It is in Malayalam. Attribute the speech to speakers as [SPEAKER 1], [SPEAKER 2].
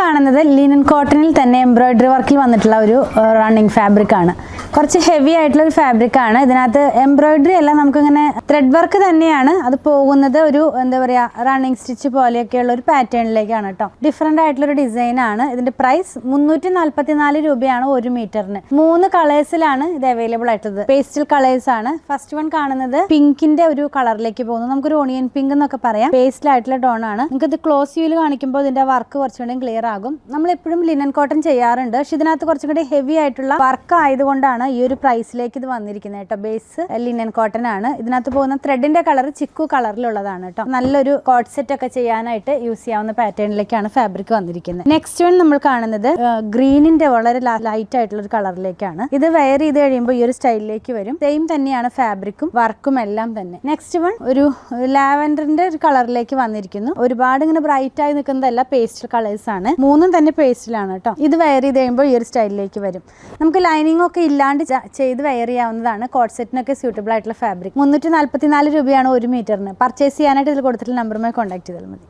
[SPEAKER 1] കാണുന്നത് ലിനൻ കോട്ടണിൽ തന്നെ എംബ്രോയിഡറി വർക്കിൽ വന്നിട്ടുള്ള ഒരു റണ്ണിങ് ഫാബ്രിക് ആണ്. കുറച്ച് ഹെവി ആയിട്ടുള്ള ഒരു ഫാബ്രിക് ആണ്. ഇതിനകത്ത് എംബ്രോയിഡറി അല്ല, നമുക്കിങ്ങനെ ത്രെഡ് വർക്ക് തന്നെയാണ്. അത് പോകുന്നത് ഒരു എന്താ പറയുക റണ്ണിങ് സ്റ്റിച്ച് പോലെയൊക്കെയുള്ള ഒരു പാറ്റേണിലേക്കാണ് കേട്ടോ. ഡിഫറെൻ്റ് ആയിട്ടുള്ളൊരു ഡിസൈൻ ആണ്. ഇതിന്റെ പ്രൈസ് 344 രൂപയാണ് 1 മീറ്ററിന്. 3 കളേഴ്സിലാണ് ഇത് അവൈലബിൾ ആയിട്ടുള്ളത്. പേസ്റ്റൽ കളേഴ്സ് ആണ്. ഫസ്റ്റ് വൺ കാണുന്നത് പിങ്കിന്റെ ഒരു കളറിലേക്ക് പോകുന്നു. നമുക്കൊരു ഓണിയൻ പിങ്ക് എന്നൊക്കെ പറയാം. പേസ്റ്റൽ ആയിട്ടുള്ള ടോൺ ആണ്. നിങ്ങൾക്ക് ഇത് ക്ലോസ് വ്യൂവിൽ കാണിക്കുമ്പോൾ ഇതിന്റെ വർക്ക് കുറച്ചുകൂടി ക്ലിയർ ആകും. നമ്മൾ എപ്പോഴും ലിനൻ കോട്ടൺ ചെയ്യാറുണ്ട്, പക്ഷെ ഇതിനകത്ത് കുറച്ചും കൂടി ഹെവി ആയിട്ടുള്ള വർക്ക് ആയതുകൊണ്ടാണ് ഈ ഒരു പ്രൈസിലേക്ക് ഇത് വന്നിരിക്കുന്നത് കേട്ടോ. ബേസ് ലിനൻ കോട്ടൺ ആണ്. ഇതിനകത്ത് പോകുന്ന ത്രെഡിന്റെ കളർ ചിക്കു കളറിലുള്ളതാണ് കേട്ടോ. നല്ലൊരു കോട്ട് സെറ്റ് ഒക്കെ ചെയ്യാനായിട്ട് യൂസ് ചെയ്യാവുന്ന പാറ്റേണിലേക്കാണ് ഫാബ്രിക് വന്നിരിക്കുന്നത്. നെക്സ്റ്റ് വൺ നമ്മൾ കാണുന്നത് ഗ്രീനിന്റെ വളരെ ലൈറ്റ് ആയിട്ടുള്ള ഒരു കളറിലേക്കാണ്. ഇത് വെയർ ചെയ്ത് കഴിയുമ്പോൾ ഈ ഒരു സ്റ്റൈലിലേക്ക് വരും. സെയിം തന്നെയാണ് ഫാബ്രിക്കും വർക്കും എല്ലാം തന്നെ. നെക്സ്റ്റ് വൺ ഒരു ലാവൻഡറിന്റെ ഒരു കളറിലേക്ക് വന്നിരിക്കുന്നു. ഒരുപാട് ഇങ്ങനെ ബ്രൈറ്റ് ആയി നിൽക്കുന്നതല്ല, പേസ്റ്റൽ കളേഴ്സ് ആണ്. 3ഉം തന്നെ പേസ്റ്റിലാണ് കേട്ടോ. ഇത് വെയർ ചെയ്ത് കഴിയുമ്പോൾ ഈ ഒരു സ്റ്റൈലിലേക്ക് വരും. നമുക്ക് ലൈനിങ് ഒക്കെ ഇല്ലാണ്ട് ചെയ്ത് വെയർ ചെയ്യാവുന്നതാണ്. കോട്ട് സെറ്റിനൊക്കെ സ്യൂട്ടബിൾ ആയിട്ടുള്ള ഫാബ്രിക്. 344 രൂപയാണ് 1 മീറ്ററിന്. പർച്ചേസ് ചെയ്യാനായിട്ട് ഇതിൽ കൊടുത്തിട്ടുള്ള നമ്പറുമായി കോൺടാക്ട് ചെയ്താൽ മതി.